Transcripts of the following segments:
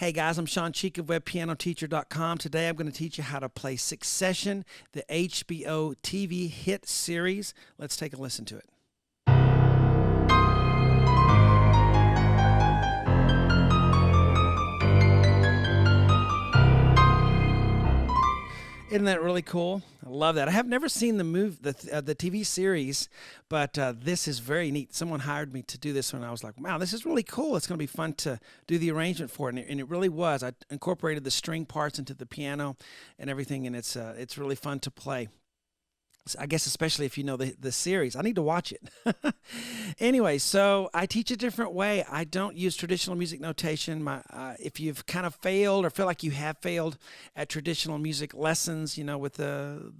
Hey guys, I'm Shawn Cheek of WebPianoTeacher.com. Today I'm going to teach you how to play Succession, the HBO TV hit series. Let's take a listen to it. Isn't that really cool? I love that. I have never seen the TV series, but this is very neat. Someone hired me to do this, and I was like, wow, this is really cool. It's going to be fun to do the arrangement for it, and it really was. I incorporated the string parts into the piano and everything, and it's really fun to play. I guess especially if you know the series. I need to watch it. Anyway, so I teach a different way. I don't use traditional music notation. If you've kind of failed or feel like you have failed at traditional music lessons, you know, with the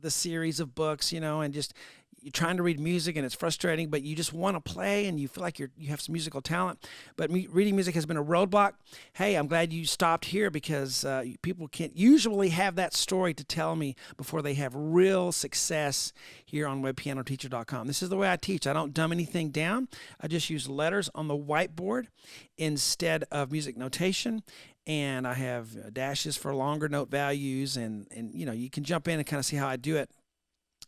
series of books, you know, and just you're trying to read music and it's frustrating, but you just want to play and you feel like you have some musical talent, but reading music has been a roadblock. Hey, I'm glad you stopped here because people can't usually have that story to tell me before they have real success here on WebPianoTeacher.com. This is the way I teach. I don't dumb anything down. I just use letters on the whiteboard instead of music notation. And I have dashes for longer note values, and you know, you can jump in and kind of see how I do it.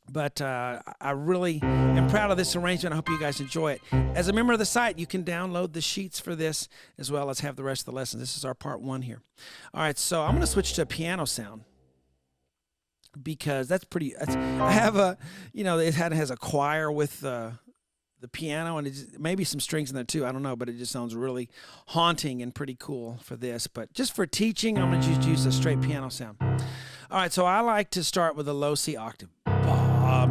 But I really am proud of this arrangement. I hope you guys enjoy it. As a member of the site, you can download the sheets for this as well as have the rest of the lesson. This is our part one here. All right, so I'm going to switch to a piano sound because that's pretty. I have a, you know, it has a choir with the piano and maybe some strings in there too. I don't know, but it just sounds really haunting and pretty cool for this. But just for teaching, I'm going to just use a straight piano sound. All right, so I like to start with a low C octave.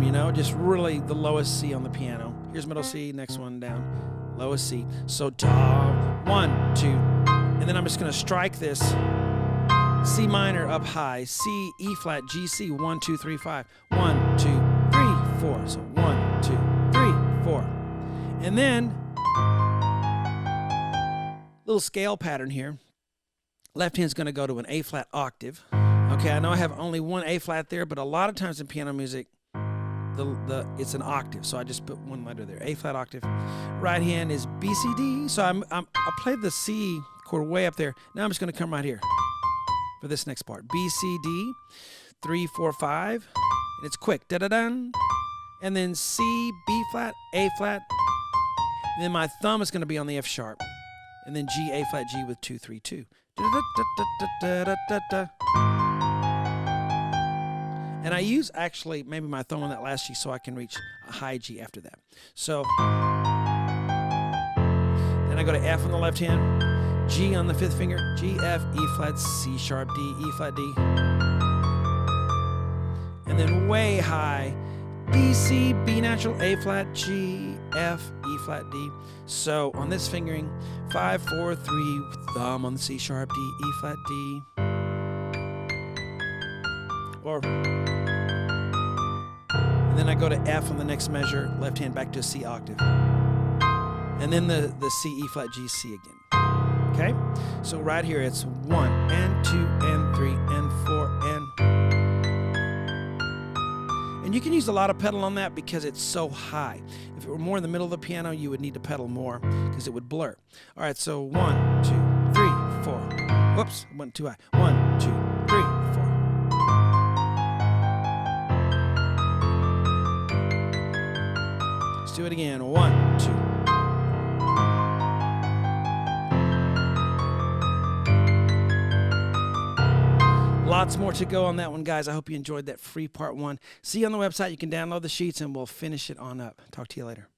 You know, just really the lowest C on the piano. Here's middle C, next one down, lowest C. So da, 1, 2, and then I'm just going to strike this C minor up high, C, E flat, G, C, 1, 2, 3, 5, 1, 2, 3, 4. So 1, 2, 3, 4, and then little scale pattern here. Left hand's going to go to an A flat octave. Okay, I know I have only one A flat there, but a lot of times in piano music, it's an octave, so I just put one letter there. A flat octave. Right hand is B, C, D. So I played the C chord way up there. Now I'm just going to come right here for this next part. B, C, D, 3, 4, 5, and it's quick. Da da dun, and then C, B flat, A flat. And then my thumb is going to be on the F sharp, and then G, A flat, G with 2, 3, 2. Da da da da da da da. And I use actually maybe my thumb on that last G so I can reach a high G after that. So then I go to F on the left hand, G on the fifth finger, G, F, E flat, C sharp, D, E flat, D. And then way high, B, C, B natural, A flat, G, F, E flat, D. So on this fingering, 5, 4, 3, thumb on the C sharp, D, E flat, D. Or, and then I go to F on the next measure, left hand back to a C octave. And then the C, E flat, G, C again. Okay? So right here it's 1 and 2 and 3 and 4 and you can use a lot of pedal on that because it's so high. If it were more in the middle of the piano, you would need to pedal more because it would blur. All right, so 1, 2, 3, 4. Whoops, I went too high. 1, 2, 3, 4. Do it again. 1, 2. Lots more to go on that one, guys. I hope you enjoyed that free part one. See you on the website. You can download the sheets and we'll finish it on up. Talk to you later.